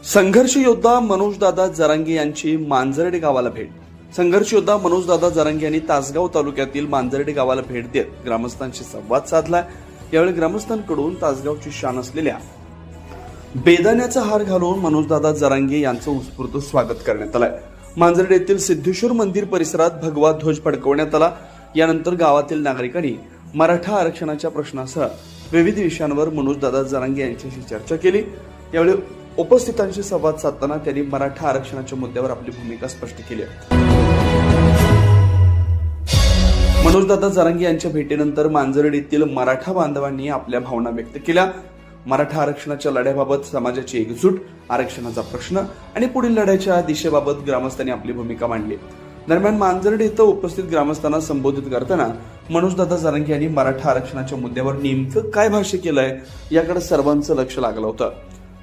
संघर्ष योद्धा मनोजदादा जरांगे यांची मांजर्डे गावाला भेट. संघर्ष योद्धा मनोजदादा जरांगे यांनी तासगाव तालुक्यातील मांजर्डे गावाला भेट देत ग्रामस्थांशी संवाद साधला. यावेळी ग्रामस्थांकडून तासगावची शान असलेल्या बेदाण्याचा हार घालून मनोजदादा जरांगे यांचं उत्स्फूर्त स्वागत करण्यात आलंय. मांजर्डे येथील सिद्धेश्वर मंदिर परिसरात भगवा ध्वज फडकवण्यात आला. यानंतर गावातील नागरिकांनी मराठा आरक्षणाच्या प्रश्नासह विविध विषयांवर मनोजदादा जरांगे यांच्याशी चर्चा केली. यावेळी उपस्थितांशी संवाद साधताना त्यांनी मराठा आरक्षणाच्या मुद्द्यावर आपली भूमिका स्पष्ट केली. मनोजदादा जरांगे यांच्या भेटीनंतर मांजर्डेतील मराठा बांधवांनी आपल्या भावना व्यक्त केल्या. मराठा आरक्षणाच्या लढ्याबाबत समाजाची एकजूट, आरक्षणाचा प्रश्न आणि पुढील लढ्याच्या दिशेबाबत ग्रामस्थांनी आपली भूमिका मांडली. दरम्यान मांजर्डे इथं उपस्थित ग्रामस्थांना संबोधित करताना मनोजदादा जरांगे यांनी मराठा आरक्षणाच्या मुद्द्यावर नेमकं काय भाष्य केलंय याकडे सर्वांचं लक्ष लागलं होतं.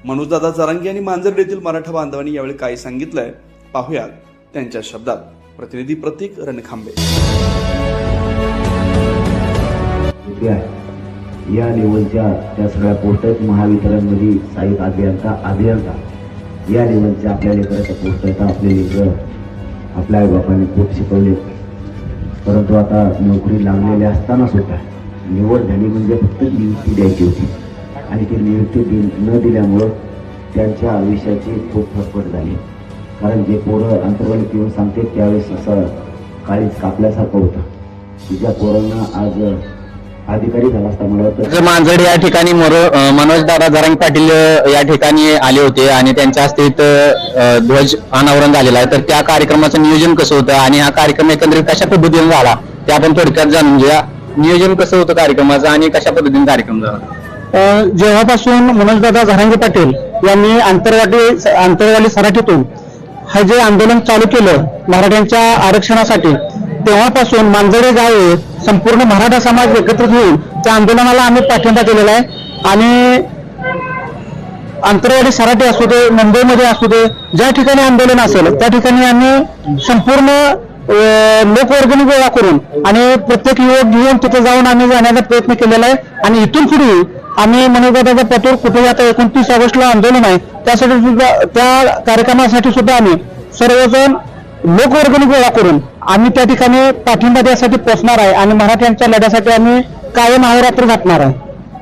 मनोजदादा जरांगे यांनी मांजर्डेतील मराठा बांधवांनी यावेळी काय सांगितलंय पाहूयात त्यांच्या शब्दात. प्रतिनिधी प्रतीक रणखांबे. या लेवलच्या त्या सगळ्या पोस्ट महावितरणमध्ये सहाय्यक अभियंता या लेवलच्या आपल्या लेकराच्या पोस्ट आहेत. आपले लेकर आपल्या आईबापाने खूप शिकवले, परंतु आता नोकरी लागलेली असताना सुद्धा निवड झाली म्हणजे फक्त नियुक्ती द्यायची होती आणि ती नियुक्ती न दिल्यामुळं त्यांच्या आयुष्याची खूप फरफट झाली. कारण जे पोरं अंतर्गत येऊन सांगते त्यावेळेस असं काळीच कापल्यासारखं होतं की ज्या पोरांना आज अधिकारी झाला असता. मला वाटतं मांजर्डे या ठिकाणी मनोजदादा जरांगे पाटील या ठिकाणी आले होते आणि त्यांच्या हस्ते ध्वज अनावरण झालेला आहे. तर त्या कार्यक्रमाचं नियोजन कसं होतं आणि हा कार्यक्रम एकंदरीत कशा पद्धतीने झाला ते आपण थोडक्यात जाणून घेऊया. नियोजन कसं होतं कार्यक्रमाचं आणि कशा पद्धतीने कार्यक्रम झाला. जेव्हापासून मनोजदादा जरांगे पाटील यांनी आंतरवाली सराटीतून हे जे आंदोलन चालू केलं मराठ्यांच्या आरक्षणासाठी, तेव्हापासून मांजर्डे गाव संपूर्ण मराठा समाज एकत्रित होऊन त्या आंदोलनाला आम्ही पाठिंबा दिलेला आहे. आणि आंतरवाली सराटी असू दे, मुंबईमध्ये असू दे, ज्या ठिकाणी आंदोलन असेल त्या ठिकाणी आम्ही संपूर्ण लोकवर्गणी गोळा करून आणि प्रत्येक युवक घेऊन तिथे जाऊन आम्ही जाण्याचा प्रयत्न केलेला आहे. आणि इथून पुढे आम्ही मनोजदादा पाटील कुठे आता 29 ऑगस्टला आंदोलन आहे त्यासाठी सुद्धा, त्या कार्यक्रमासाठी सुद्धा आम्ही सर्वजण लोकवर्गणी गोळा करून आम्ही त्या ठिकाणी पाठिंबा द्यासाठी पोहोचणार आहे आणि मराठ्यांच्या लढ्यासाठी आम्ही कायम अहोरात्र घातणार आहे.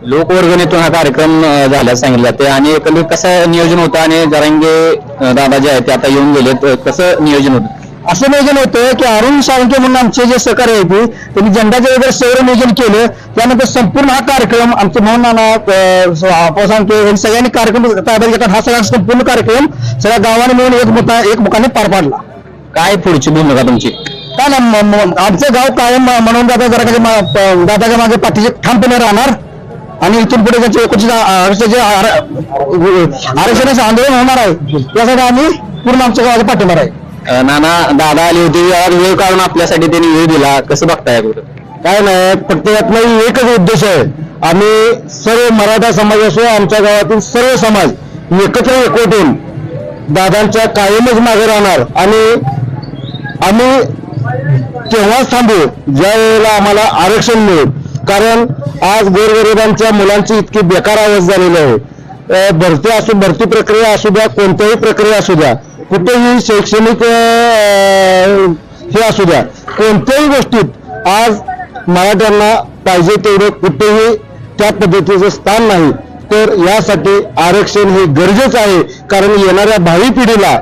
लोकवर्गणीतून हा कार्यक्रम झाल्यास सांगितलं जाते आणि एकंदरीत कसं नियोजन होतं आणि जरांगे दादा जे आहेत ते आता येऊन गेले, कसं नियोजन होतं? असं नियोजन होतं की अरुण साळुंखे म्हणून आमचे जे सहकारी आहेत त्यांनी झेंडाचे वगैरे सौर नियोजन केलं. त्यानंतर संपूर्ण हा कार्यक्रम आमचे भाऊनाना साळुंखे सगळ्यांनी कार्यक्रम ताब्यात घेतात. हा सगळा संपूर्ण कार्यक्रम सगळ्या गावाने मिळून एक मुखाने पार पाडला. काय पुढची भूमिका तुमची? काय ना, आमचं गाव कायम म्हणून दादाच्या मागे पाठीचे ठामपणे राहणार आणि इथून पुढे त्यांचे आरक्षणाचं आंदोलन होणार आहे त्यासाठी आम्ही पूर्ण आमच्या गावाचा पाठिंबा आहे. नाना दादा आली होती, वेळ काढून आपल्यासाठी त्यांनी वेळ दिला, कसं बघताय? काय नाही, फक्त यातला एकच उद्देश आहे. आम्ही सर्व मराठा समाज असो, आमच्या गावातील सर्व समाज एकत्र एकवटून दादांच्या कायमच मागे राहणार आणि आम्ही तेव्हाच थांबू ज्या वेळेला आम्हाला आरक्षण मिळेल. कारण आज गोरगरिबांच्या मुलांची इतकी बेकार अवस्था झालेली आहे. भरती प्रक्रिया असू द्या, कोणत्याही प्रक्रिया असू द्या, कुठेही शैक्षणिक हे असू द्या, कोणत्याही गोष्टीत आज मराठ्यांना पाहिजे तेवढे कुठेही त्या पद्धतीचं स्थान नाही. तर यासाठी आरक्षण हे गरजेचं आहे. कारण येणाऱ्या भावी पिढीला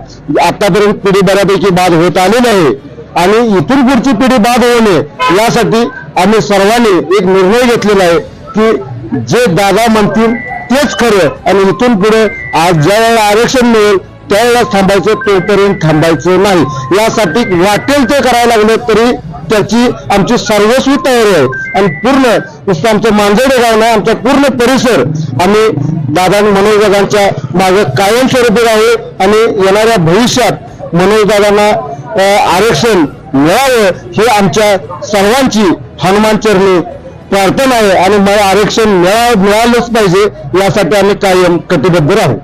आतापर्यंत पिढी बऱ्यापैकी बाद होत आलेली आहे आणि इथून पुढची पिढी बाद होऊ नये यासाठी आम्ही सर्वांनी एक निर्णय घेतलेला आहे की जे दादा म्हणतील तेच खरं आणि इथून पुढे आज ज्या वेळेला आरक्षण मिळेल त्यावेळेला थांबायचं, तोपर्यंत थांबायचं नाही. यासाठी वाटेल ते करायला लागलं तरी त्याची आमची सर्वस्वी तयारी आहे आणि पूर्ण नुसतं आमचं मांजर्डे गाव नाही, आमचा पूर्ण परिसर आम्ही दादा मनोजदादांच्या मागे कायमस्वरूपी राहू आणि येणाऱ्या भविष्यात मनोजदादांना आरक्षण मिळावं ही आमच्या सर्वांची हनुमान चरणी प्रार्थना आहे आणि मला आरक्षण मिळालंच पाहिजे यासाठी आम्ही कायम कटिबद्ध राहू.